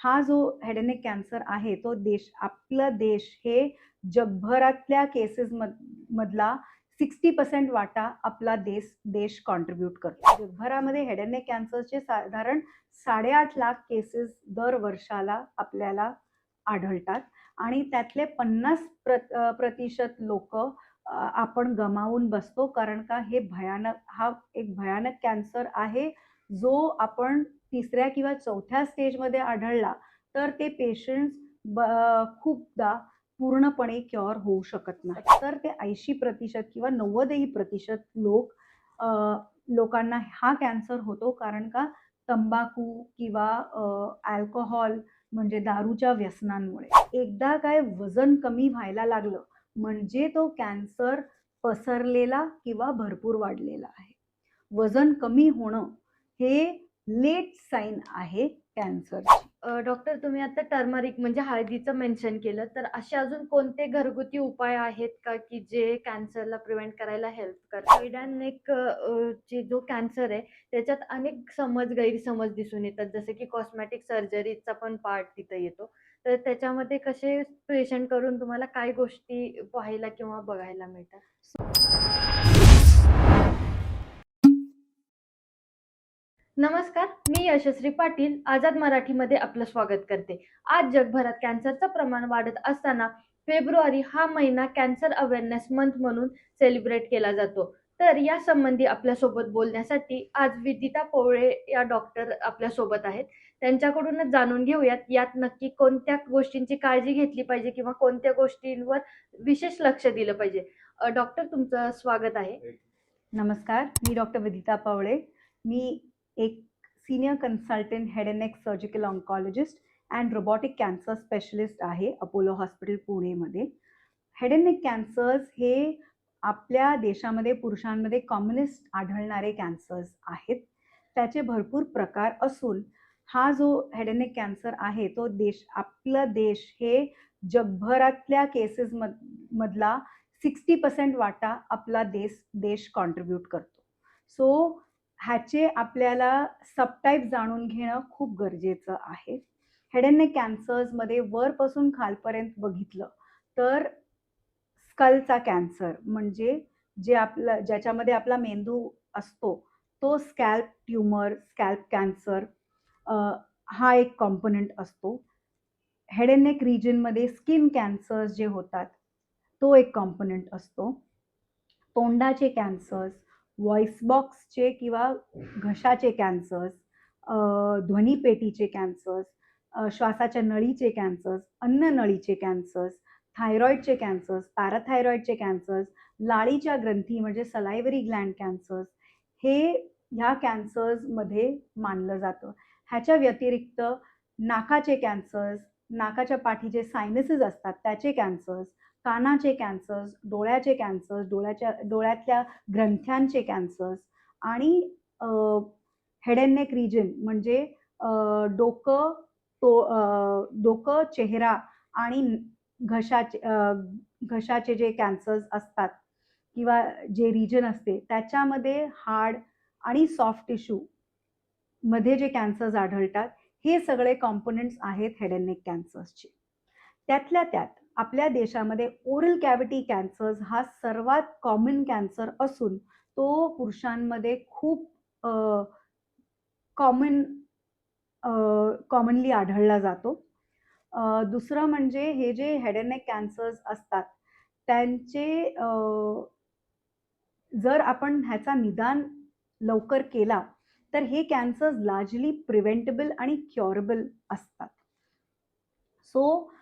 हा जो head and neck cancer आहे तो आपला देश हे जगभरातल्या केसेस मधला 60% वाटा आपला देश कॉन्ट्रीब्यूट करतो. जगभरामध्ये हेड अँड नेक कॅन्सरचे साधारण 8.5 लाख केसेस दर वर्षाला आपल्याला आढळतात आणि त्यातले 50% लोक आपण गमावून बसतो, कारण का हा एक भयानक कॅन्सर आहे जो आपण तिसऱ्या किंवा चौथ्या स्टेजमध्ये आढळला तर ते पेशंट्स खूपदा पूर्णपणे क्युअर होऊ शकत नाही. तर ते 80% किंवा 90% लोकांना हा कॅन्सर होतो, कारण का तंबाखू किंवा अल्कोहोल म्हणजे दारूच्या व्यसनांमुळे. एकदा काय वजन कमी व्हायला लागलं म्हणजे तो कॅन्सर पसरलेला किंवा भरपूर वाढलेला आहे. वजन कमी होणं हे लेट साईन आहे कॅन्सरची. डॉक्टर, तुम्ही आता टर्मरिक म्हणजे हळदीचं मेन्शन केलं, तर असे अजून कोणते घरगुती उपाय आहेत का, की जे कॅन्सरला प्रिव्हेंट करायला हेल्प करतात? हेड अँड नेक जो कॅन्सर आहे, त्याच्यात अनेक गैरसमज दिसून येतात, जसं की कॉस्मेटिक सर्जरीचा पण पार्ट तिथं येतो. तर त्याच्यामध्ये कसे पेशंट करून तुम्हाला काय गोष्टी पाहायला किंवा बघायला मिळतात? नमस्कार, मी यशस्वी पाटील आझाद मराठीमध्ये आपलं स्वागत करते. आज जगभरात कॅन्सरचं प्रमाण वाढत असताना फेब्रुवारी हा महिना कॅन्सर अवेअरनेस मंथ म्हणून सेलिब्रेट केला जातो. तर या संबंधी आपल्यासोबत बोलण्यासाठी आज विदिता पवळे या डॉक्टर आपल्यासोबत आहेत. त्यांच्याकडूनच जाणून घेऊयात यात नक्की कोणत्या गोष्टींची काळजी घेतली पाहिजे किंवा कोणत्या गोष्टींवर विशेष लक्ष दिलं पाहिजे. डॉक्टर, तुमचं स्वागत आहे. नमस्कार, मी डॉक्टर विदिता पवळे. मी एक senior consultant head and neck surgical oncologist and robotic cancer specialist आहे अपोलो हॉस्पिटल पुणेमध्ये. हेड अँड नेक कॅन्सर्स हे आपल्या देशामध्ये पुरुषांमध्ये कॉमनेस्ट आढळणारे कॅन्सर्स आहेत. त्याचे भरपूर प्रकार असून हा जो हेड अँड नेक कॅन्सर आहे तो आपला देश हे जगभरातल्या केसेस मधला 60% वाटा आपला देश कॉन्ट्रीब्यूट करतो. सो ह्याचे आपल्याला सबटाईप जाणून घेणं खूप गरजेचं आहे. हेड अँड नेक कॅन्सर्समध्ये वरपासून खालपर्यंत बघितलं तर स्कलचा कॅन्सर म्हणजे ज्याच्यामध्ये आपला मेंदू असतो तो स्कॅल्प ट्यूमर, स्कॅल्प कॅन्सर हा एक कॉम्पोनंट असतो. हेड अँड नेक रिजनमध्ये स्किन कॅन्सर्स जे होतात तो एक कॉम्पोनंट असतो. तोंडाचे कॅन्सर्स, व्हॉइस बॉक्सचे किंवा घशाचे कॅन्सर्स, ध्वनिपेटीचे कॅन्सर्स, श्वासाच्या नळीचे कॅन्सर्स, अन्ननळीचे कॅन्सर्स, थायरॉइडचे कॅन्सर्स, पॅराथायरॉइडचे कॅन्सर्स, लाळीच्या ग्रंथी म्हणजे सलायव्हरी ग्लँड कॅन्सर्स हे ह्या कॅन्सर्समध्ये मानलं जातं. ह्याच्या व्यतिरिक्त नाकाचे कॅन्सर्स, नाकाच्या पाठी सायनसेस असतात त्याचे कॅन्सर्स, कानाचे कॅन्सर्स, डोळ्याचे कॅन्सर्स, डोळ्यातल्या ग्रंथ्यांचे कॅन्सर्स आणि हेड अँड नेक रिजन म्हणजे डोकं, डोकं, चेहरा आणि घशाचे जे कॅन्सर्स असतात किंवा जे रिजन असते त्याच्यामध्ये हाड आणि सॉफ्ट टिश्यू मध्ये जे कॅन्सर्स आढळतात हे सगळे कॉम्पोनंट्स आहेत हेड अँड नेक कॅन्सर्सचे. त्यातल्या त्यात आपल्या देशामध्ये ओरल कॅव्हिटी कॅन्सर्स हा सर्वात कॉमन कॅन्सर असून तो पुरुषांमध्ये खूप कॉमनली आढळला जातो. दुसरं म्हणजे हे जे हेड अँड नेक कॅन्सर्स असतात त्यांचे जर आपण ह्याचा निदान लवकर केला तर हे कॅन्सर्स लार्जली प्रिव्हेंटेबल आणि क्युरेबल असतात. सो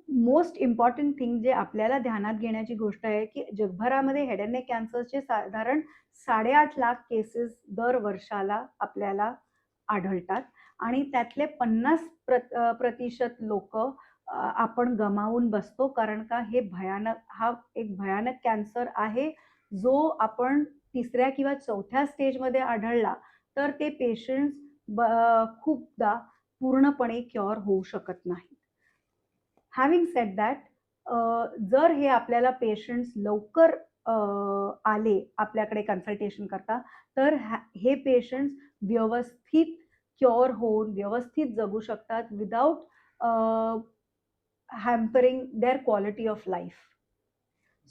मोस्ट इम्पॉर्टंट थिंग जे आपल्याला ध्यानात घेण्याची गोष्ट आहे की जगभरामध्ये हेड अँड नेक कॅन्सरचे साधारण 8.5 लाख केसेस दर वर्षाला आपल्याला आढळतात आणि त्यातले 50% लोक आपण गमावून बसतो, कारण का हा एक भयानक कॅन्सर आहे जो आपण तिसऱ्या किंवा चौथ्या स्टेजमध्ये आढळला तर ते पेशंट्स खूपदा पूर्णपणे क्युअर होऊ शकत नाही. हॅव्हिंग सेड दॅट, जर हे आपल्याला पेशंट्स लवकर आले आपल्याकडे कन्सल्टेशन करता तर हे पेशंट्स व्यवस्थित क्युअर होऊन व्यवस्थित जगू शकतात without hampering their quality of life.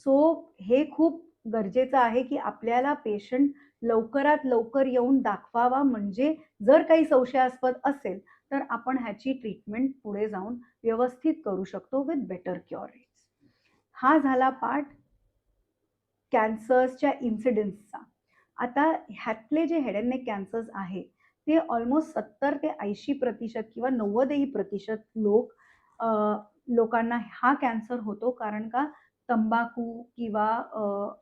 So हे खूप गरजेचं आहे की आपल्याला पेशंट लवकरात लवकर येऊन दाखवावा, म्हणजे जर काही संशयास्पद असेल तर आपण ह्याची ट्रीटमेंट पुढे जाऊन व्यवस्थित करू शकतो विथ बेटर क्युअर रेट्स. हा झाला पार्ट कॅन्सर्सच्या इन्सिडेन्सचा. आता ह्यातले जे हेड अँड नेक कॅन्सर्स आहे ते ऑलमोस्ट 70 ते 80% किंवा 90% लोकांना हा कॅन्सर होतो, कारण का तंबाखू किंवा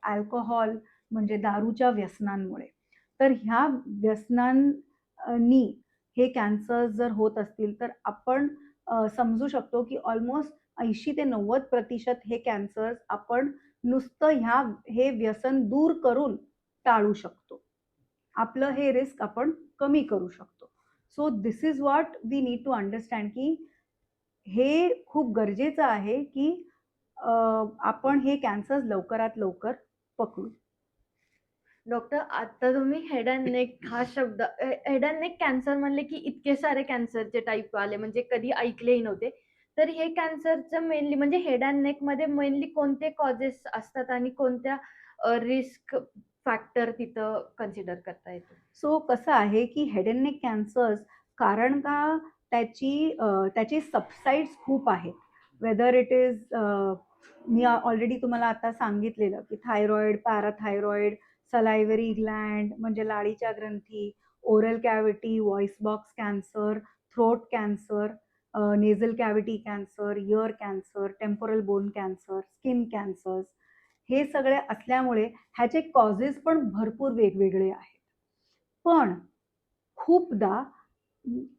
अल्कोहॉल म्हणजे दारूच्या व्यसनांमुळे. तर ह्या व्यसनांनी हे कॅन्सर्स जर होत असतील तर आपण समजू शकतो की ऑलमोस्ट 80 ते 90% हे कॅन्सर्स आपण नुसतं हे व्यसन दूर करून टाळू शकतो. आपलं हे रिस्क आपण कमी करू शकतो. So this is what we need to understand की हे खूप गरजेचं आहे की आपण हे कॅन्सर्स लवकरात लवकर पकडू. डॉक्टर, आता तुम्ही हेड अँड नेक हा शब्द हेड अँड नेक कॅन्सर म्हणले की इतके सारे कॅन्सरचे टाईप आले, म्हणजे कधी ऐकलेही नव्हते. तर हे कॅन्सरचं मेनली म्हणजे हेड अँड नेकमध्ये मेनली कोणते कॉजेस असतात आणि कोणत्या रिस्क फॅक्टर तिथं कन्सिडर करता येतो? सो कसं आहे की हेड अँड नेक कॅन्सर्स, कारण का त्याचे सबसाइड्स खूप आहेत. वेदर इट इज मी ऑलरेडी तुम्हाला आता सांगितलेलं की थायरॉइड, पॅराथायरॉइड, सलायव्हरी ग्लँड म्हणजे लाळीच्या ग्रंथी, oral cavity, voice box cancer, throat cancer, nasal cavity cancer, ear cancer, temporal bone cancer, skin cancers, हे सगळे असल्यामुळे ह्याचे कॉजेस पण भरपूर वेगवेगळे आहेत. पण खूपदा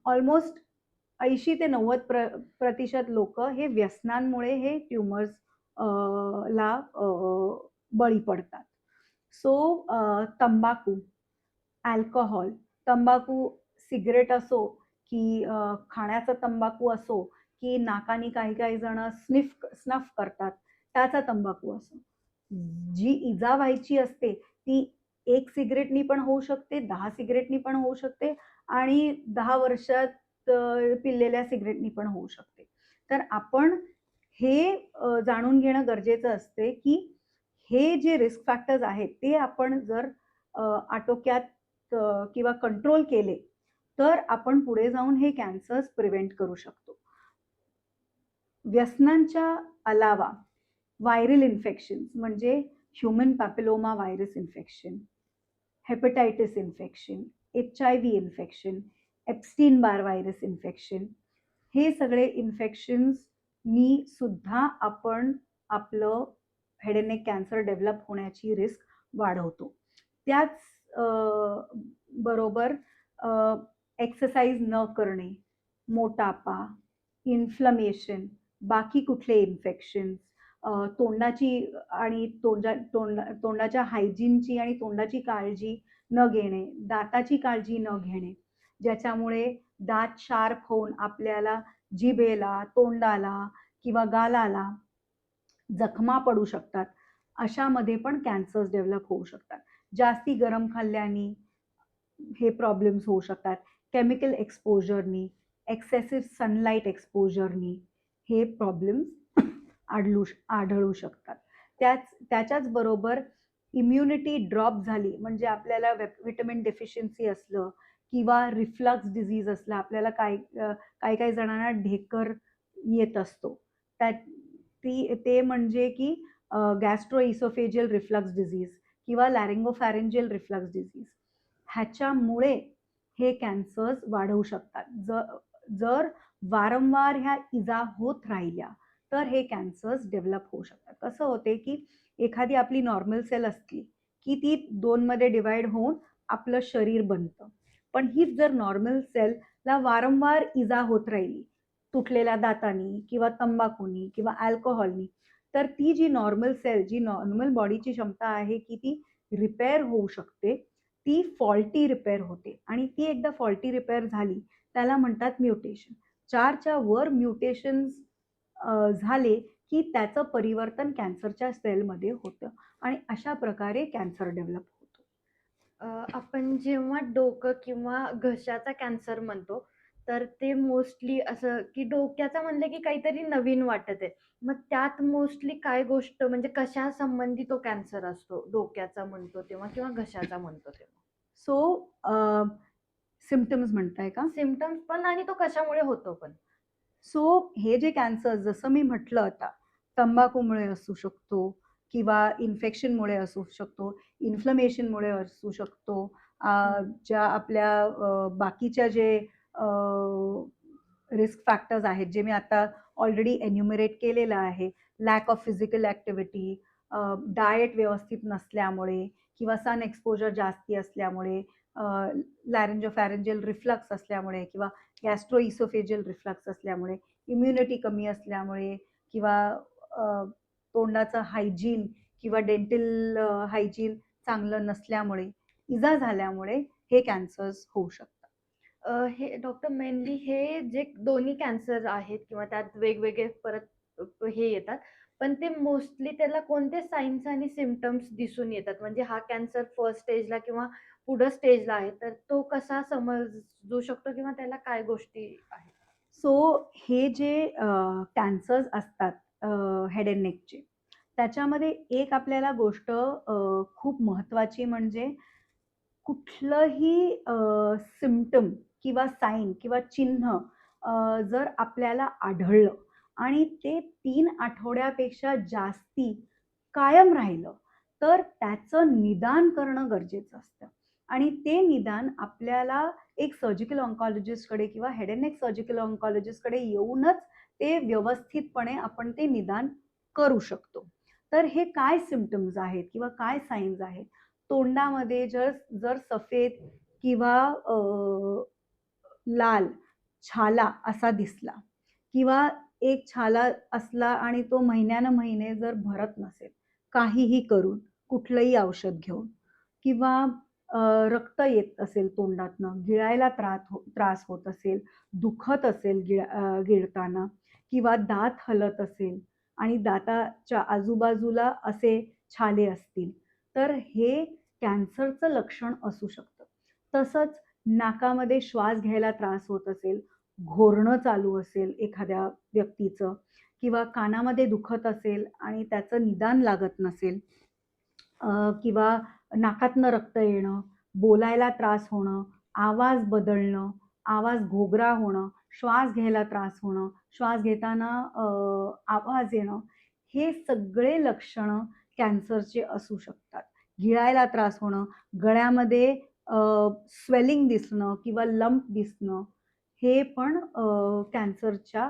ऑलमोस्ट 80 ते 90% लोकं हे व्यसनांमुळे हे ट्यूमर्स ला बळी पडतात. सो तंबाखू, अल्कोहॉल, तंबाखू, सिगारेट असो की खाण्याचा तंबाखू असो की नाकानी काही जण स्नफ करतात, त्याचा तंबाखू असो. जी इजा व्हायची असते ती 1 सिगारेटनी पण होऊ शकते, 10 सिगारेटनी पण होऊ शकते आणि 10 वर्षात पिलेल्या सिगारेटनी पण होऊ शकते. तर आपण हे जाणून घेणं गरजेचं असते की हे जे रिस्क फॅक्टर्स आहेत ते आपण जर आटोक्यात किंवा कंट्रोल केले, तर आपण पुढे जाऊन हे कॅन्सर्स प्रिव्हेंट करू शकतो. व्यसनांच्या अलावा व्हायरल इन्फेक्शन्स म्हणजे human papilloma virus infection, hepatitis infection, HIV infection, Epstein बार व्हायरस इन्फेक्शन, हे सगळे इन्फेक्शन्सनी सुद्धा आपण आपलं head and neck cancer develop होण्याची रिस्क वाढवतो. त्याच बरोबर एक्सरसाइज न करणे, मोटापा, इन्फ्लमेशन, बाकी कुठले इन्फेक्शन्स, तोंडाची आणि तोंडाच्या हायजीनची आणि तोंडाची काळजी न घेणे, दाताची काळजी न घेणे, ज्याच्यामुळे दात शार्प होऊन आपल्याला जिभेला, तोंडाला किंवा गालाला जखमा पडू शकतात. अशामध्ये पण कॅन्सर्स डेव्हलप होऊ शकतात. जास्ती गरम खाल्ल्याने हे प्रॉब्लेम्स होऊ शकतात. केमिकल एक्सपोजरनी, एक्सेसिव्ह सनलाईट एक्सपोजरनी हे प्रॉब्लेम्स आढळू शकतात. त्याच्याच बरोबर इम्युनिटी ड्रॉप झाली म्हणजे आपल्याला व्हिटॅमिन डेफिशियन्सी असलं किंवा रिफ्लक्स डिझीज असला, आपल्याला काही जणांना ढेकर येत असतो. ते म्हणजे की गॅस्ट्रोइसोफेजियल रिफ्लक्स डिझीज किंवा लॅरिंगोफॅरेंजियल रिफ्लक्स डिझीज. ह्याच्यामुळे हे कॅन्सर्स वाढवू शकतात. जर वारंवार ह्या इजा होत राहिल्या तर हे कॅन्सर्स डेव्हलप होऊ शकतात. कसं होते की एखादी आपली नॉर्मल सेल असली की ती 2 मध्ये डिवाइड होऊन आपलं शरीर बनतं. पण हीच जर नॉर्मल सेलला वारंवार इजा होत राहिली, तुटलेल्या दातांनी किंवा तंबाखूनी किंवा अल्कोहॉलनी, तर ती जी नॉर्मल सेल, जी नॉर्मल बॉडीची क्षमता आहे की ती रिपेअर होऊ शकते, ती फॉल्टी रिपेअर होते आणि ती एकदा फॉल्टी रिपेअर झाली त्याला म्हणतात म्युटेशन. 4च्या वर म्युटेशन्स झाले की त्याचं परिवर्तन कॅन्सरच्या सेलमध्ये होतं आणि अशा प्रकारे कॅन्सर डेव्हलप होतो. आपण जेव्हा डोकं किंवा घशाचा कॅन्सर म्हणतो, तर ते मोस्टली असं की डोक्याचा म्हणलं की काहीतरी नवीन वाटत आहे. मग त्यात मोस्टली काय गोष्ट म्हणजे कशासंबंधी तो कॅन्सर असतो? डोक्याचा म्हणतो तेव्हा किंवा घशाचा म्हणतो तेव्हा? सो सिम्प्टम्स म्हणताय का? सिम्प्टम्स पण आणि तो कशामुळे होतो पण? सो हे जे कॅन्सर जसं मी म्हटलं आता, तंबाखूमुळे असू शकतो किंवा इन्फेक्शनमुळे असू शकतो, इन्फ्लमेशनमुळे असू शकतो. ज्या आपल्या बाकीच्या जे रिस्क फॅक्टर्स आहेत, जे मी आता ऑलरेडी एन्युमरेट केलेलं आहे. Lack of physical activity, diet व्यवस्थित नसल्यामुळे किंवा सन एक्सपोजर जास्ती असल्यामुळे, लॅरेंजोफॅरेंजियल रिफ्लक्स असल्यामुळे किंवा गॅस्ट्रोइसोफेजियल रिफ्लक्स असल्यामुळे, इम्युनिटी कमी असल्यामुळे किंवा अ, तोंडाचं हायजीन किंवा डेंटल हायजीन चांगलं नसल्यामुळे, इजा झाल्यामुळे हे कॅन्सर्स होऊ शकतात. हे डॉक्टर मेनली हे जे दोन्ही कॅन्सर आहेत किंवा त्यात वेगवेगळे परत हे येतात. पण ते मोस्टली त्याला कोणते सायन्स आणि सिम्प्टम्स दिसून येतात? म्हणजे हा कॅन्सर फर्स्ट स्टेजला किंवा पुढं स्टेजला आहे, तर तो कसा समजू शकतो किंवा त्याला काय गोष्टी आहेत? सो हे जे कॅन्सर्स असतात हेड एंड नेकचे, त्याच्यामध्ये एक आपल्याला गोष्ट खूप महत्त्वाची म्हणजे कुठलंही सिम्प्टम किंवा साईन किंवा चिन्ह जर आपल्याला आढळलं आणि ते 3 आठवड्यापेक्षा जास्ती कायम राहिलं, तर त्याचं निदान करणं गरजेचं असतं. आणि ते निदान आपल्याला एक सर्जिकल ऑन्कॉलॉजिस्टकडे किंवा हेड एंड नेक सर्जिकल ऑन्कॉलॉजिस्टकडे येऊनच ते व्यवस्थितपणे आपण ते निदान करू शकतो. तर हे काय सिम्प्टम्स आहेत किंवा काय साइन्स आहेत? तोंडामध्ये जर जर सफेद किंवा लाल छाला असा दिसला किंवा एक छाला असला आणि तो महिन्यानं महिने जर भरत नसेल, काहीही करून, कुठलंही औषध घेऊन किंवा रक्त येत असेल तोंडातनं, गिळायला त्रास होत असेल, दुखत असेल गिळताना किंवा दात हलत असेल आणि दाताच्या आजूबाजूला असे छाले असतील, तर हे कॅन्सरचं लक्षण असू शकतं. तसंच नाकामध्ये श्वास घ्यायला त्रास होत असेल, घोरणं चालू असेल एखाद्या व्यक्तीचं किंवा कानामध्ये दुखत असेल आणि त्याचं निदान लागत नसेल, किंवा नाकातनं रक्त येणं, बोलायला त्रास होणं, आवाज बदलणं, आवाज घोगरा होणं, श्वास घ्यायला त्रास होणं, श्वास घेताना आवाज येणं, हे सगळे लक्षणं कॅन्सरचे असू शकतात. गिळायला त्रास होणं, गळ्यामध्ये स्वेलिंग दिसणं किंवा लंप दिसणं, हे पण कॅन्सरच्या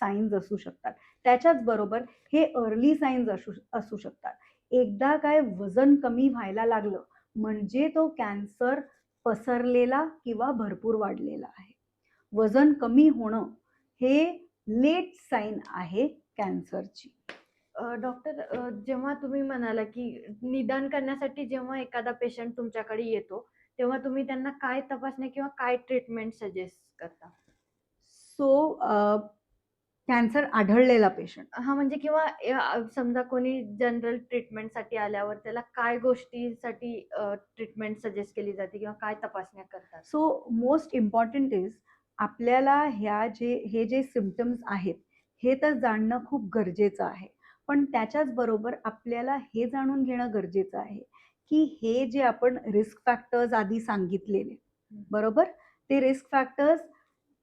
सायन्स असू शकतात. त्याच्याच बरोबर हे अर्ली सायन्स असू असू शकतात. एकदा काय वजन कमी व्हायला लागलं, म्हणजे तो कॅन्सर पसरलेला किंवा भरपूर वाढलेला आहे. वजन कमी होणं हे लेट साईन आहे कॅन्सरची. डॉक्टर जेव्हा तुम्ही म्हणाला, की निदान करण्यासाठी जेव्हा एखादा पेशंट तुमच्याकडे येतो, तेव्हा तुम्ही त्यांना काय तपासण्या किंवा काय ट्रीटमेंट सजेस्ट करता? सो कॅन्सर आढळलेला पेशंट. हां, म्हणजे किंवा समजा कोणी जनरल ट्रीटमेंटसाठी आल्यावर त्याला काय गोष्टीसाठी ट्रीटमेंट सजेस्ट केली जाते किंवा काय तपासण्या करतात? सो मोस्ट इम्पॉर्टंट इज आपल्याला हे जे सिम्प्टम्स आहेत, हे तर जाणणं खूप गरजेचं आहे. पण त्याच्याच बरोबर आपल्याला हे जाणून घेणं गरजेचं आहे, की हे जे आपण रिस्क फॅक्टर्स आधी सांगितलेले, बरोबर? ते रिस्क फॅक्टर्स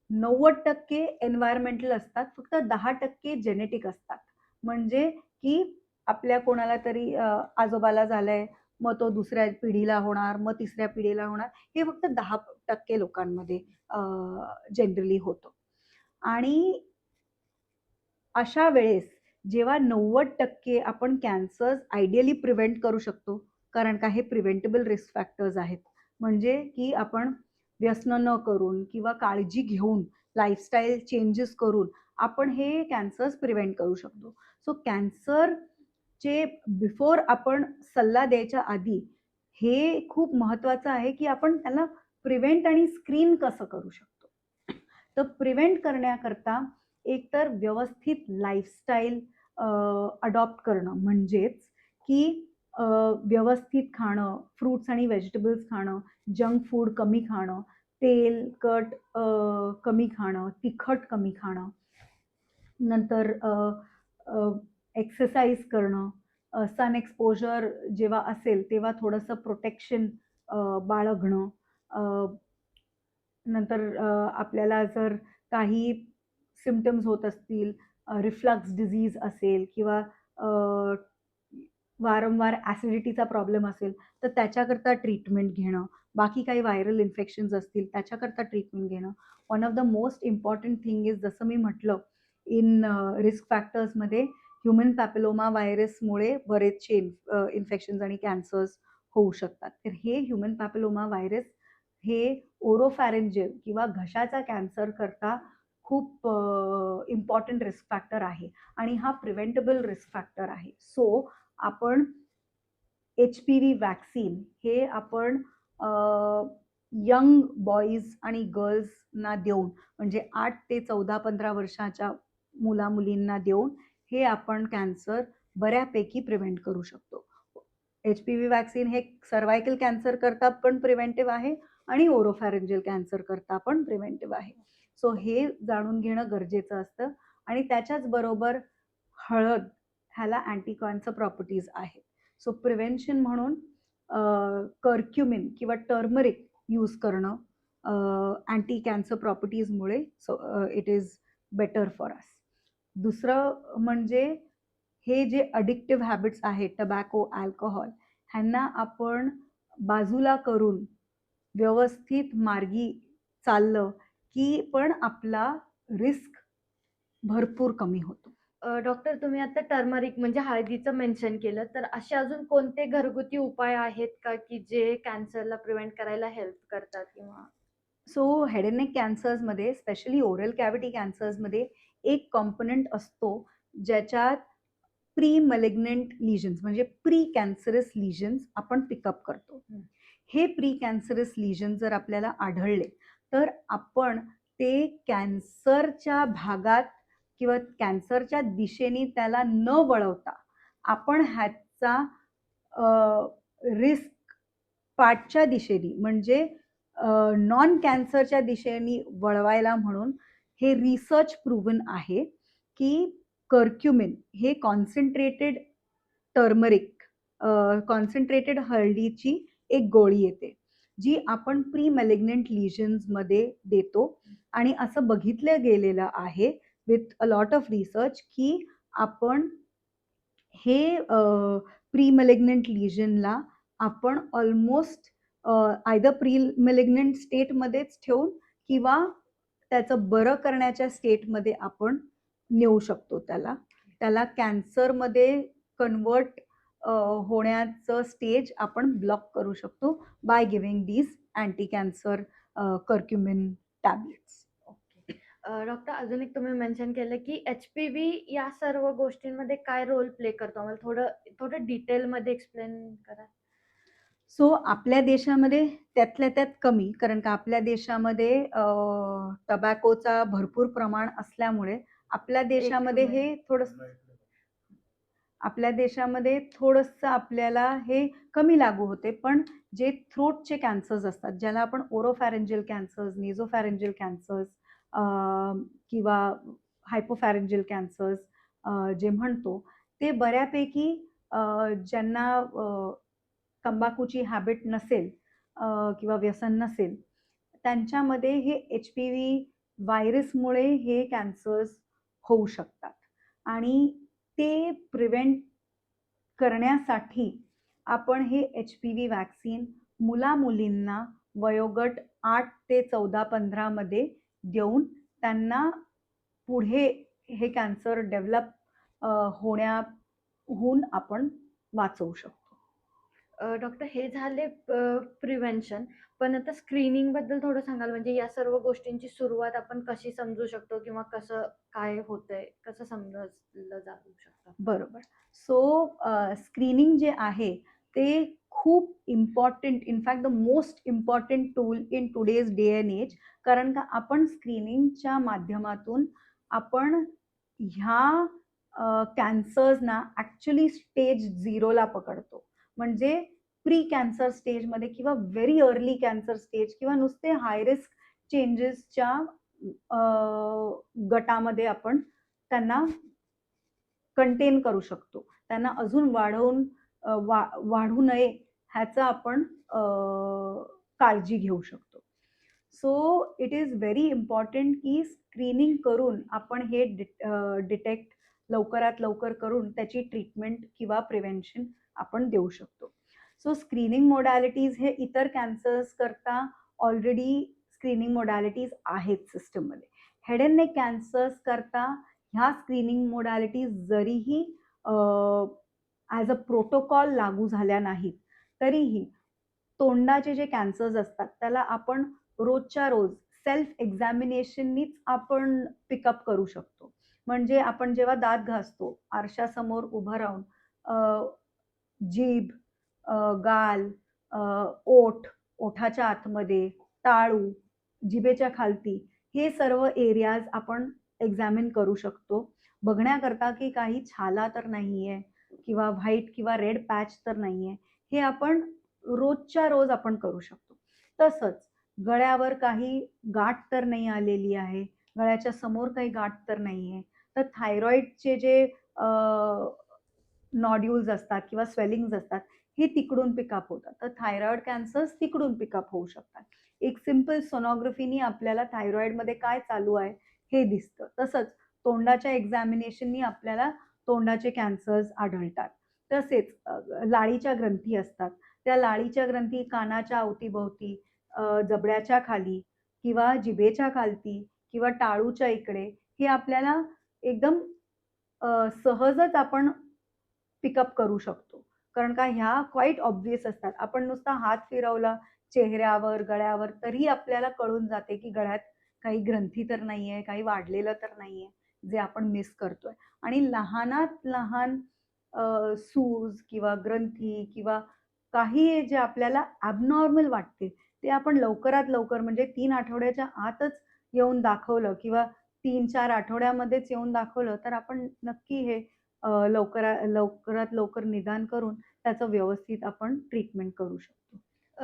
90% एन्व्हायर्नमेंटल असतात, फक्त 10% जेनेटिक असतात. म्हणजे की आपल्या कोणाला तरी आजोबाला झालंय, मग तो दुसऱ्या पिढीला होणार, मग तिसऱ्या पिढीला होणार. हे फक्त 10% लोकांमध्ये जनरली होतं. आणि अशा वेळेस जेव्हा 90% आपण कॅन्सर्स आयडियली प्रिव्हेंट करू शकतो. कारण का हे प्रिव्हेंटेबल रिस्क फॅक्टर्स आहेत. म्हणजे की आपण व्यसनं न करून किंवा काळजी घेऊन, लाईफस्टाईल चेंजेस करून आपण हे कॅन्सर्स प्रिव्हेंट करू शकतो. सो कॅन्सरचे बिफोर आपण सल्ला द्यायच्या आधी हे खूप महत्वाचं आहे, की आपण त्याला प्रिव्हेंट आणि स्क्रीन कसं करू शकतो. तर प्रिव्हेंट करण्याकरता एकतर व्यवस्थित लाईफस्टाईल अडॉप्ट करणं म्हणजेच की व्यवस्थित खाणं, फ्रुट्स आणि व्हेजिटेबल्स खाणं, जंक फूड कमी खाणं, तेलकट कमी खाणं, तिखट कमी खाणं, नंतर एक्सरसाइज करणं, सन एक्सपोजर जेव्हा असेल तेव्हा थोडंसं प्रोटेक्शन बाळगणं. अ, नंतर आपल्याला जर काही सिम्प्टम्स होत असतील, रिफ्लक्स डिझीज असेल किंवा वारंवार ॲसिडिटीचा प्रॉब्लेम असेल, तर त्याच्याकरता ट्रीटमेंट घेणं. बाकी काही व्हायरल इन्फेक्शन्स असतील त्याच्याकरता ट्रीटमेंट घेणं. One of the most important thing is जसं मी म्हटलं इन रिस्क फॅक्टर्समध्ये ह्युमन पॅपिलोमा व्हायरसमुळे बरेचसे इन्फेक्शन्स आणि कॅन्सर्स होऊ शकतात. तर हे ह्युमन पॅपिलोमा व्हायरस हे ओरोफॅरेंजियल किंवा घशाचा कॅन्सर करता खूप इम्पॉर्टंट रिस्क फॅक्टर आहे आणि हा प्रिव्हेंटेबल रिस्क फॅक्टर आहे. सो आपण HPV वॅक्सीन हे आपण यंग बॉईज आणि गर्ल्सना देऊन म्हणजे 8 ते 14-15 वर्षाच्या मुला-मुलींना देऊन हे आपण कॅन्सर बऱ्यापैकी प्रिव्हेंट करू शकतो. HPV वॅक्सीन हे सर्व्हायकल कॅन्सर करता पण प्रिव्हेंटिव्ह आहे आणि ओरोफॅरेंजियल कॅन्सर करता पण प्रिव्हेंटिव्ह आहे. सो हे जाणून घेणं गरजेचं असतं आणि त्याच्याच बरोबर हळद ह्याला अँटी कॅन्सर प्रॉपर्टीज आहेत. सो प्रिव्हेन्शन म्हणून कर्क्युमिन किंवा टर्मरिक यूज करणं अँटी कॅन्सर प्रॉपर्टीजमुळे so it is better for us. दुसरं म्हणजे हे जे अडिक्टिव्ह हॅबिट्स आहेत टबॅको, अल्कोहॉल ह्यांना आपण बाजूला करून व्यवस्थित मार्गी चाललं की पण आपला रिस्क भरपूर कमी होतो. डॉक्टर तुम्ही आता टर्मरिक म्हणजे हळदीचं मेन्शन केलं, तर असे अजून कोणते घरगुती उपाय आहेत का, की जे कॅन्सरला प्रिव्हेंट करायला हेल्प करतात किंवा सो हेड अँड नेक कॅन्सर्समध्ये स्पेशली ओरल कॅव्हिटी कॅन्सर्समध्ये एक कॉम्पोनंट असतो ज्याच्यात प्री मॅलिग्नंट लिजन्स म्हणजे प्री कॅन्सरस लिजन्स आपण पिकअप करतो. हे प्री कॅन्सरस लिजन जर आपल्याला आढळले तर आपण ते कॅन्सरच्या भागात किंवा कॅन्सरच्या दिशेने त्याला न वळवता आपण ह्याचा रिस्क पार्टच्या दिशेने म्हणजे नॉन कॅन्सरच्या दिशेने वळवायला म्हणून हे रिसर्च प्रूव्हन आहे की कर्क्युमिन हे कॉन्सन्ट्रेटेड टर्मरिक कॉन्सन्ट्रेटेड हळदीची एक गोळी येते जी आपण प्री मॅलिग्नंट लिजन्समध्ये देतो आणि असं बघितलं गेलेलं आहे with a lot of research की आपण हे प्री मॅलिग्नंट लिजनला आपण ऑलमोस्ट आयदर प्री मॅलिग्नंट स्टेटमध्येच ठेवून किंवा त्याचं बरं करण्याच्या स्टेटमध्ये आपण नेऊ शकतो त्याला कॅन्सरमध्ये कन्वर्ट होण्याचं स्टेज आपण ब्लॉक करू शकतो by giving these anti cancer curcumin tablets. Doctor अजून एक तुम्ही मेन्शन केलं की HPV या सर्व गोष्टींमध्ये काय रोल प्ले करतो, आम्हाला थोडं डिटेलमध्ये एक्सप्लेन करा. सो आपल्या देशामध्ये त्यातल्या त्यात कमी कारण का आपल्या देशामध्ये टबॅकोचा भरपूर प्रमाण असल्यामुळे आपल्या देशामध्ये हे आपल्या देशामध्ये थोडंसं आपल्याला हे कमी लागू होते पण जे थ्रोटचे कॅन्सर्स असतात ज्याला आपण ओरोफॅरेंजियल कॅन्सर्स, नेझोफॅरेंजियल कॅन्सर्स किंवा हायपोफॅरेंजियल कॅन्सर्स जे म्हणतो ते बऱ्यापैकी ज्यांना तंबाखूची हॅबिट नसेल किंवा व्यसन नसेल त्यांच्यामध्ये हे HPV व्हायरसमुळे हे कॅन्सर्स होऊ शकतात आणि ते प्रिव्हेंट करण्यासाठी आपण हे HPV वॅक्सीन मुला-मुलींना वयोगट 8 ते 14-15 मध्ये देऊन त्यांना पुढे हे कॅन्सर डेव्हलप होण्याहून आपण वाचवू शकतो. डॉक्टर हे झाले प्रिव्हेन्शन, पण आता स्क्रीनिंग बद्दल थोडं सांगाल, म्हणजे या सर्व गोष्टींची सुरुवात आपण कशी समजू शकतो किंवा कसं काय होतंय, कसं समजलं जाऊ शकतं? बरोबर. सो स्क्रीनिंग जे आहे ते खूप important in fact the most important tool in today's day and as कारण का आपण स्क्रीनिंगच्या माध्यमातून आपण ह्या कॅन्सर्सना ॲक्च्युली स्टेज 0ला पकडतो म्हणजे प्री कॅन्सर स्टेजमध्ये किंवा व्हेरी अर्ली कॅन्सर स्टेज किंवा नुसते हाय रिस्क चेंजेसच्या गटामध्ये आपण त्यांना कंटेन करू शकतो. त्यांना अजून वाढू नये ह्याचं आपण काळजी घेऊ शकतो. So it is very important की स्क्रीनिंग करून आपण हे डिटेक्ट लवकरात लवकर करून त्याची ट्रीटमेंट किंवा प्रिव्हेन्शन आपण देऊ शकतो. सो स्क्रीनिंग मोडॅलिटीज हे इतर कॅन्सर्स करता ऑलरेडी स्क्रीनिंग मोडॅलिटीज आहेत सिस्टममध्ये. हेड अँड नेक कॅन्सर्स करता ह्या स्क्रीनिंग मोडॅलिटीज जरीही ॲज अ प्रोटोकॉल लागू झाल्या नाहीत, तरीही तोंडाचे जे कॅन्सर्स असतात त्याला आपण रोजच्या रोज सेल्फ एक्झामिनेशननीच आपण पिकअप करू शकतो. म्हणजे आपण जेव्हा दात घासतो, आरशासमोर उभं राहून जीभ, गाल, ओठ, ओठाच्या आतमध्ये, टाळू, जिभेच्या खालती हे सर्व एरियाज आपण एक्झामिन करू शकतो. बघण्याकरता की काही छाला तर नाहीये किंवा व्हाईट किंवा रेड पॅच तर नाहीये. हे आपण रोजच्या रोज आपण करू शकतो. तसंच गळ्यावर काही गाठ तर नाही आलेली आहे, गळ्याच्या समोर काही गाठ तर नाहीये. तर थायरॉइडचे जे नॉड्यूल्स असतात किंवा स्वेलिंग्ज असतात, हे तिकडून पिकअप होतात. तर थायरॉइड कॅन्सर्स तिकडून पिकअप होऊ शकतात. एक सिंपल सोनोग्राफीनी आपल्याला थायरॉइडमध्ये काय चालू आहे हे दिसतं. तसंच तोंडाच्या एक्झामिनेशननी आपल्याला तोंडाचे कॅन्सर्स आढळतात. तसेच लाळीच्या ग्रंथी असतात. त्या लाळीच्या ग्रंथी कानाच्या अवतीभोवती, जबड्याच्या खाली किंवा जिभेच्या खालती किंवा टाळूच्या इकडे हे आपल्याला एकदम सहजच आपण पिकअप करू शकतो. कारण का ह्या क्वाईट ऑब्व्हियस असतात. आपण नुसता हात फिरवला चेहऱ्यावर, गळ्यावर तरी आपल्याला कळून जाते की गळ्यात काही ग्रंथी तर नाहीये, काही वाढलेलं तर नाहीये, जे आपण मिस करतोय. आणि लहानात लहान सूज किंवा ग्रंथी किंवा काही जे आपल्याला ॲबनॉर्मल वाटते, ते आपण लवकरात लवकर म्हणजे 3 आठवड्याच्या आतच येऊन दाखवलं किंवा 3-4 आठवड्यामध्येच येऊन दाखवलं, तर आपण नक्की हे लवकरात लवकर निदान करून त्याचं व्यवस्थित आपण ट्रीटमेंट करू शकतो.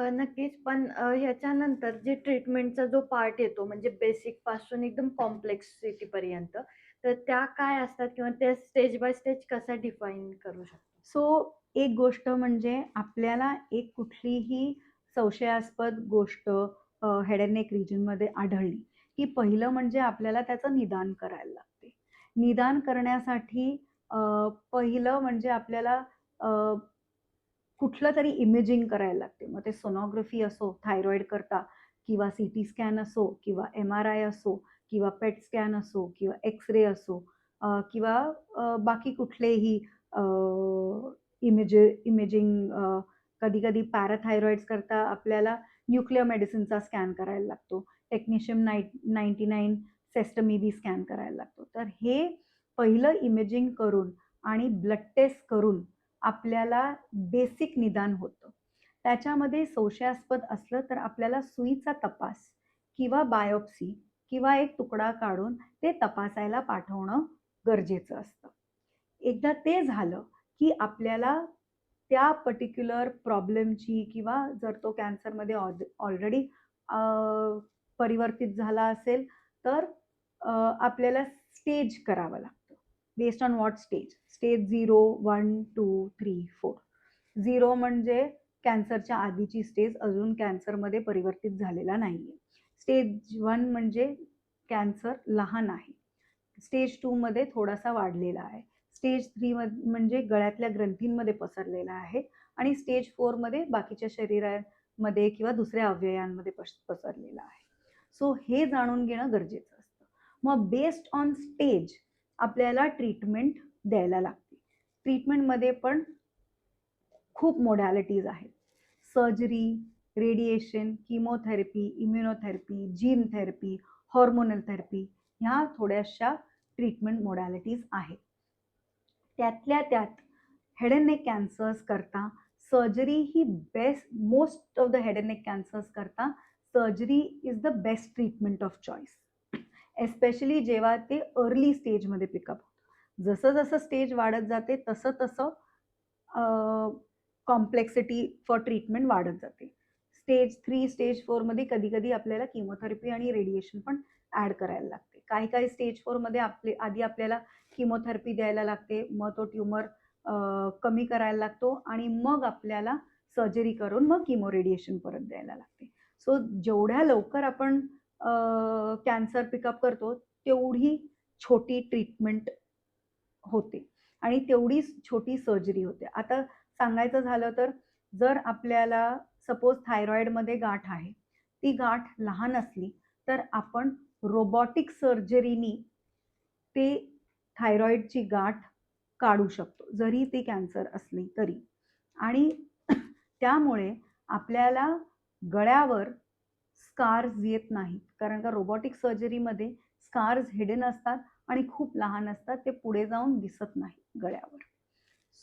नक्कीच. पण ह्याच्यानंतर जे ट्रीटमेंटचा जो पार्ट येतो म्हणजे बेसिक पासून एकदम कॉम्प्लेक्सिटी पर्यंत, तर त्या काय असतात किंवा त्या स्टेज बाय स्टेज कसा डिफाईन करू शकतो? सो एक गोष्ट म्हणजे आपल्याला एक कुठलीही संशयास्पद गोष्ट हेड अँड नेक रिजनमध्ये आढळली, की पहिलं म्हणजे आपल्याला त्याचं निदान करायला लागते. निदान करण्यासाठी अ, पहिलं म्हणजे आपल्याला कुठलं तरी इमेजिंग करायला लागते. मग ते सोनोग्राफी असो थायरॉईड करता किंवा सीटी स्कॅन असो किंवा एम-आर-आय असो किंवा पेट स्कॅन असो किंवा एक्स-रे असो किंवा बाकी कुठलेही इमेजिंग कधी-कधी पॅराथायरॉइड्स करता आपल्याला न्यूक्लिअर मेडिसिनचा स्कॅन करायला लागतो. टेक्निशियम 99 सेस्टमी स्कॅन करायला लागतो. तर हे पहिलं इमेजिंग करून आणि ब्लड टेस्ट करून आपल्याला बेसिक निदान होतं. त्याच्यामध्ये संशयास्पद असलं तर आपल्याला सुईचा तपास किंवा बायोप्सी किंवा एक तुकडा काढून ते तपासायला पाठवणं गरजेचं असतं. एकदा ते झालं, की आपल्याला त्या पर्टिक्युलर प्रॉब्लेमची किंवा जर तो कॅन्सरमध्ये ऑलरेडी परिवर्तित झाला असेल, तर आपल्याला स्टेज करावं लागतं. Based on what stage? Stage 0, 1, 2, 3, 4. 0 म्हणजे कॅन्सरच्या आधीची स्टेज, अजून कॅन्सरमध्ये परिवर्तित झालेला नाहीये. स्टेज 1 म्हणजे कॅन्सर लहान आहे. स्टेज 2 मध्ये थोडासा वाढलेला आहे. स्टेज 3 म्हणजे गळ्यातल्या ग्रंथींमध्ये पसरलेला आहे आणि स्टेज 4 मध्ये बाकीच्या शरीरामध्ये किंवा दुसऱ्या अवयवांमध्ये पसरलेला आहे. सो हे जाणून घेणं गरजेचं असतं. मग बेस्ड ऑन स्टेज आपल्याला ट्रीटमेंट द्यायला लागते. ट्रीटमेंटमध्ये पण खूप मोडॅलिटीज आहेत. Surgery, radiation, chemotherapy, immunotherapy, gene therapy, hormonal therapy ह्या थोड्याशा ट्रीटमेंट मोडॅलिटीज आहेत. त्यातल्या त्यात हेड अँड नेक कॅन्सर्स करता सर्जरी ही most of the head and neck cancers करता surgery is the best treatment of choice. Especially जेव्हा ते अर्ली स्टेजमध्ये पिकअप होतं. जसं जसं स्टेज वाढत जाते तसं तसं कॉम्प्लेक्सिटी फॉर ट्रीटमेंट वाढत जाते. स्टेज 3 स्टेज 4 मध्ये कधी कधी आपल्याला किमोथेरपी आणि रेडिएशन पण ऍड करायला लागते. काही काही स्टेज 4 मध्ये आधी आपल्याला किमोथेरपी द्यायला लागते, मग तो ट्युमर कमी करायला लागतो आणि मग आपल्याला सर्जरी करून मग किमो रेडिएशन परत द्यायला लागते. सो जेवढ्या लवकर आपण कॅन्सर पिकअप करतो तेवढी छोटी ट्रीटमेंट होते आणि तेवढीच छोटी सर्जरी होते. आता सांगायचं झालं तर जर आपल्याला सपोज थायरॉइडमध्ये गाठ आहे, ती गाठ लहान असली तर आपण रोबॉटिक सर्जरीनी ते थायरॉइडची गाठ काढू शकतो, जरी ती कॅन्सर असली तरी. आणि त्यामुळे आपल्याला गळ्यावर स्कार्स येत नाहीत, कारण का रोबॉटिक सर्जरीमध्ये स्कार्स हिडन असतात आणि खूप लहान असतात, ते पुढे जाऊन दिसत नाही गळ्यावर.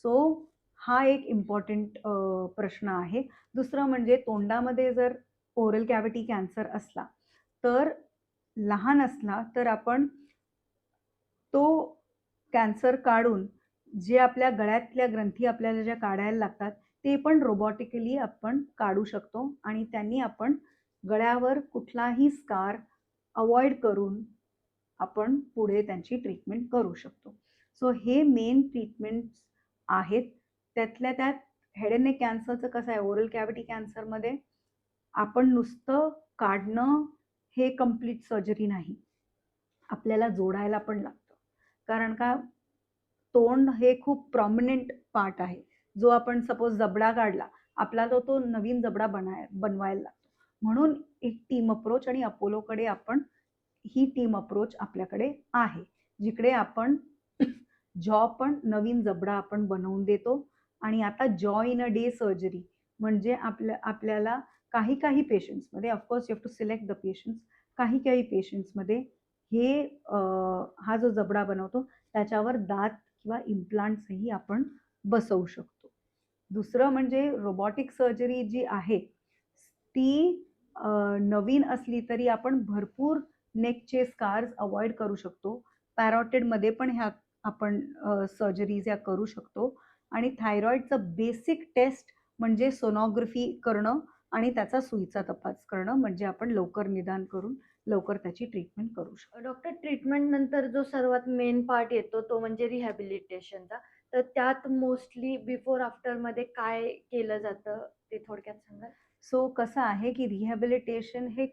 सो हा एक इम्पॉर्टंट प्रश्न आहे. दुसरं म्हणजे तोंडामध्ये जर ओरल कॅव्हिटी कॅन्सर असला तर लहान असला तर आपण तो कॅन्सर काढून जे आपल्या गळ्यातल्या ग्रंथी आपल्याला ज्या काढायला लागतात ते पण रोबॉटिकली आपण काढू शकतो आणि त्यांनी आपण गळ्यावर कुठलाही स्कार अवॉइड करून आपण पुढे त्यांची ट्रीटमेंट करू शकतो. सो हे मेन ट्रीटमेंट्स आहेत. त्यातल्या त्यात हेड अँड नेक कॅन्सरचं कसं आहे, ओरल कॅव्हिटी कॅन्सरमध्ये आपण नुसतं काढणं हे कम्प्लीट सर्जरी नाही, आपल्याला जोडायला पण लागतं. कारण का तोंड हे खूप प्रॉमिनंट पार्ट आहे. जो आपण सपोज जबडा काढला, आपला तो नवीन जबडा बनवायला लागतो. म्हणून एक टीम अप्रोच आणि अपोलोकडे आपण ही टीम अप्रोच आपल्याकडे आहे, जिकडे आपण जॉ पण नवीन जबडा आपण बनवून देतो. आणि आता जॉ इन अ डे सर्जरी म्हणजे आपल्याला काही काही पेशंट्समध्ये, of course you have to select the patients, काही काही पेशंट्समध्ये हे हा जो जबडा बनवतो त्याच्यावर दात किंवा इम्प्लांट्सही आपण बसवू शकतो. दुसरं म्हणजे रोबॉटिक सर्जरी जी आहे ती नवीन असली तरी आपण भरपूर नेकचे स्कार्स अवॉइड करू शकतो. पॅरोटिडमध्ये पण ह्या आपण सर्जरीज या करू शकतो. आणि थायरॉइडचं बेसिक टेस्ट म्हणजे सोनोग्राफी करणं आणि त्याचा सुईचा तपास करणं, म्हणजे आपण लवकर निदान करून लवकर त्याची ट्रीटमेंट करू शकतो. डॉक्टर, ट्रीटमेंट नंतर जो सर्वात मेन पार्ट येतो तो म्हणजे रिहॅबिलिटेशनचा. तर त्यात मोस्टली बिफोर आफ्टर मध्ये काय केलं जातं ते थोडक्यात सांगाल? सो कसं आहे की रिहॅबिलिटेशन हे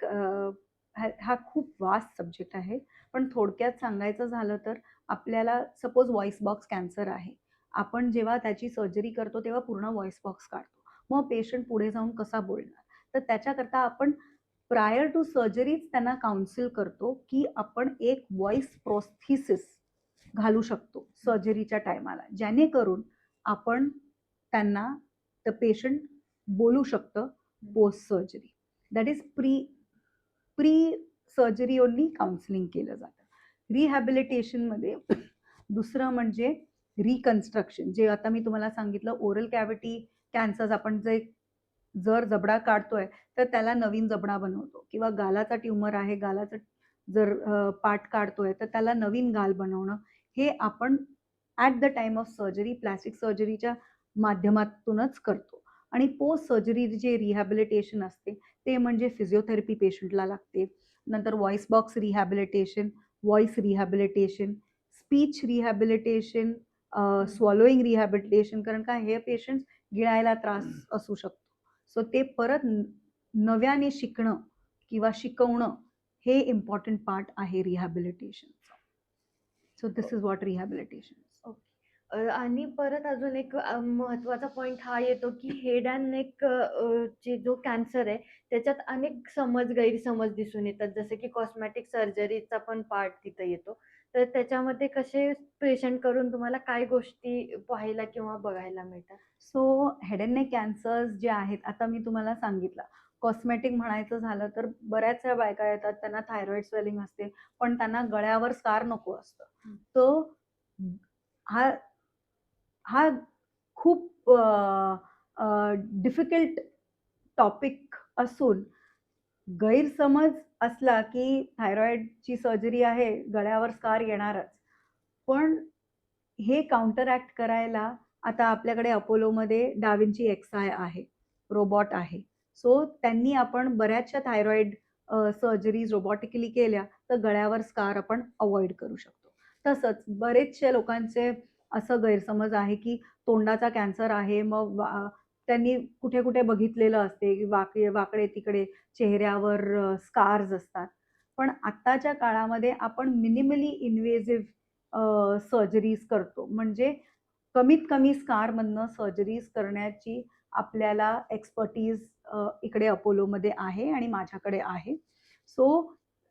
हा खूप वास्ट सब्जेक्ट आहे. पण थोडक्यात सांगायचं झालं तर आपल्याला सपोज व्हॉइस बॉक्स कॅन्सर आहे, आपण जेव्हा त्याची सर्जरी करतो तेव्हा पूर्ण व्हॉइस बॉक्स काढतो. मग पेशंट पुढे जाऊन कसा बोलणार, तर त्याच्याकरता आपण प्रायर टू सर्जरीच त्यांना काउन्सिल करतो की आपण एक व्हॉइस प्रोस्थेसिस घालू शकतो सर्जरीच्या टायमाला, जेणेकरून आपण त्यांना द पेशंट बोलू शकतं post surgery. That is pre surgery only counselling केलं जातं. रिहॅबिलिटेशनमध्ये दुसरं म्हणजे रिकन्स्ट्रक्शन, जे आता मी तुम्हाला सांगितलं ओरल कॅव्हिटी कॅन्सर, आपण जर जबडा काढतोय तर त्याला नवीन जबडा बनवतो, किंवा गालाचा ट्युमर आहे, गालाचा जर पार्ट काढतोय तर त्याला नवीन गाल बनवणं, हे आपण at the time of surgery plastic सर्जरीच्या माध्यमातूनच करतो. आणि पोस्ट सर्जरी जे रिहॅबिलिटेशन असते ते म्हणजे फिजिओथेरपी पेशंटला लागते, नंतर voice box rehabilitation, voice rehabilitation, speech rehabilitation, swallowing rehabilitation, कारण का हे पेशंट गिळायला त्रास असू शकतो. सो ते परत नव्याने शिकणं किंवा शिकवणं हे इम्पॉर्टंट पार्ट आहे रिहॅबिलिटेशनचं. So this is what rehabilitation. आणि परत अजून एक महत्वाचा पॉइंट हा येतो की हेड अँड नेक चे जो कॅन्सर आहे त्याच्यात अनेक गैरसमज दिसून येतात, जसे की कॉस्मेटिक सर्जरीचा पण पार्ट तिथे येतो. तर त्याच्यामध्ये कसे पेशंट करून तुम्हाला काय गोष्टी पाहायला किंवा बघायला मिळतात? So head and neck cancers जे आहेत, आता मी तुम्हाला सांगितलं, कॉस्मेटिक म्हणायचं झालं तर बऱ्याचशा बायका येतात त्यांना थायरॉइड स्वेलिंग असते पण त्यांना गळ्यावर स्कार नको असतं. तो हा हा खूप डिफिकल्ट टॉपिक असून गैरसमज असला की थायरॉइडची सर्जरी आहे, गळ्यावर स्कार येणारच. पण हे काउंटरॅक्ट करायला आता आपल्याकडे अपोलोमध्ये डाविंची XI आहे, रोबॉट आहे. सो त्यांनी आपण बऱ्याचशा थायरॉइड सर्जरीज रोबॉटिकली केल्या, तर गळ्यावर स्कार आपण अव्हॉइड करू शकतो. तसंच बरेचशा लोकांचे असं गैरसमज आहे, की तोंडाचा कॅन्सर आहे, मग त्यांनी कुठे-कुठे बघितलेलं असते, की वाकडे-तिकडे चेहऱ्यावर स्कार्स असतात. पण आत्ताच्या काळामध्ये आपण मिनिमली इन्व्हेसिव्ह सर्जरीज करतो. म्हणजे कमीत कमी स्कारमधनं सर्जरीज करण्याची आपल्याला एक्सपर्टीज इकडे अपोलोमध्ये आहे आणि माझ्याकडे आहे. सो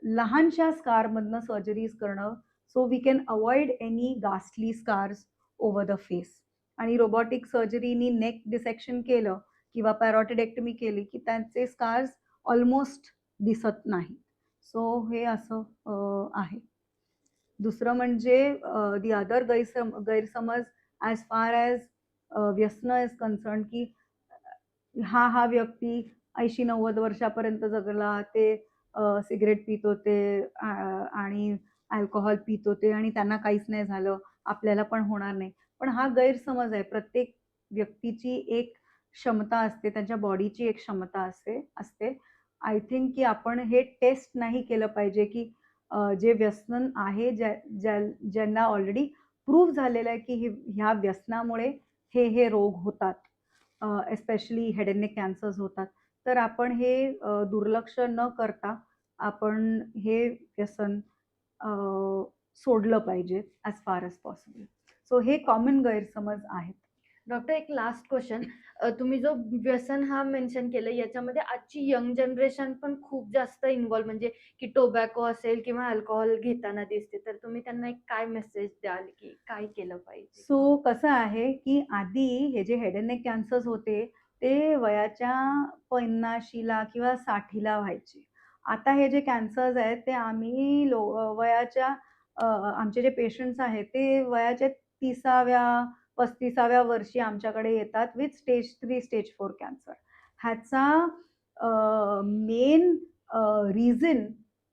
लहानशा स्कारमधनं सर्जरीज करणं, so we can avoid any ghastly scars over the face. आणि रोबोटिक सर्जरीनी नेक डिसेक्शन केलं किंवा पॅरोटिडेक्टमी केली, की त्यांचे स्कार्स ऑलमोस्ट दिसत नाही. सो हे असं आहे. दुसरं म्हणजे दी अदर गैरसमज ॲज फार ॲज व्यसन इज कन्सर्न, की हा व्यक्ती 80-90 वर्षापर्यंत जगला. ते सिगारेट पीत होते आणि अल्कोहल पीत होते आणि त्यांना काहीच नाही झालं, आपल्याला पण होणार नाही. पण हा गैरसमज आहे. प्रत्येक व्यक्तीची एक क्षमता असते, त्यांच्या बॉडीची एक क्षमता असते. आय थिंक की आपण हे टेस्ट नाही केलं पाहिजे, की जे व्यसन आहे, ज्यांना ऑलरेडी प्रूव्ह झालेलं आहे, की ह्या व्यसनामुळे हे रोग होतात. Especially head and neck cancers होतात. तर आपण हे दुर्लक्ष न करता आपण हे व्यसन अ, सोडलं पाहिजे as far as possible. So हे कॉमन गैरसमज आहेत. डॉक्टर एक लास्ट क्वेश्चन. तुम्ही जो व्यसन हा मेन्शन केलं याच्यामध्ये आजची यंग जनरेशन पण खूप जास्त इन्व्हॉल्व म्हणजे की टोबॅको असेल किंवा अल्कोहोल घेताना दिसते. तर तुम्ही त्यांना एक काय मेसेज द्याल की काय केलं पाहिजे? सो कसं आहे, की आधी हे जे हेड एंड नेक कॅन्सर्स होते, ते वयाच्या 50ला किंवा 60ला व्हायचे. आता हे जे कॅन्सर्स आहेत, ते आम्ही वयाच्या आमचे जे पेशंट्स आहेत, ते वयाच्या 30व्या 35व्या वर्षी आमच्याकडे येतात विथ स्टेज 3, स्टेज 4 कॅन्सर. ह्याचा मेन रिझन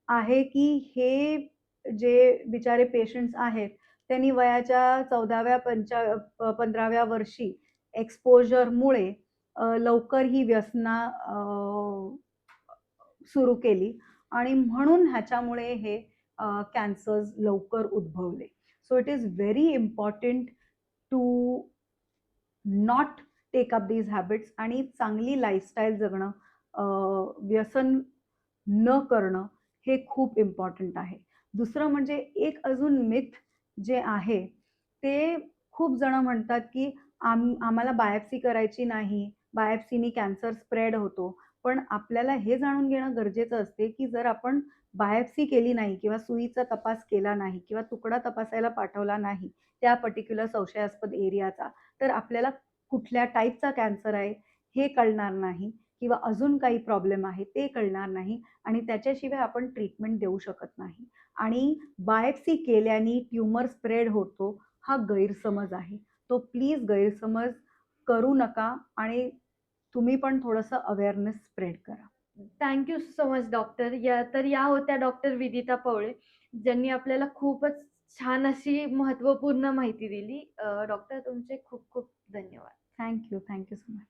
आहे, की हे जे बिचारे पेशंट्स आहेत, त्यांनी वयाच्या 14व्या 15व्या वर्षी एक्सपोजरमुळे लवकर ही व्यसना सुरू केली आणि म्हणून ह्याच्यामुळे हे कॅन्सर्स लवकर उद्भवले. So it is very important to not take up these habits आणि चांगली लाईफस्टाईल जगणं, व्यसन न करणं हे खूप इम्पॉर्टंट आहे. दुसरं म्हणजे एक अजून मिथ जे आहे, ते खूप जणं म्हणतात, की आम्हाला बायोप्सी करायची नाही, बायोप्सीनी कॅन्सर स्प्रेड होतो. पण आपल्याला हे जाणून घेणं गरजेचं असते, की जर आपण बायोप्सी केली नाही किंवा सुईचा तपास केला नाही किंवा तुकडा तपासायला पाठवला नाही, त्या पर्टिक्युलर संशयास्पद एरियाचा, तर आपल्याला कुठल्या टाइपचा कॅन्सर आहे हे कळणार नाही किंवा अजून काही प्रॉब्लेम आहे ते कळणार नाही आणि त्याच्याशिवाय आपण ट्रीटमेंट देऊ शकत नाही. आणि बायोप्सी केल्याने ट्यूमर स्प्रेड होतो हा गैरसमज आहे. तो प्लीज गैरसमज करू नका आणि तुम्ही पण थोडंसं अवेअरनेस स्प्रेड करा. Thank so much doctor. या होत्या डॉक्टर विदिता पवळे, ज्यांनी आपल्याला खूपच छान अशी महत्त्वपूर्ण माहिती दिली. डॉक्टर तुमचे खूप खूप धन्यवाद. Thank you so much.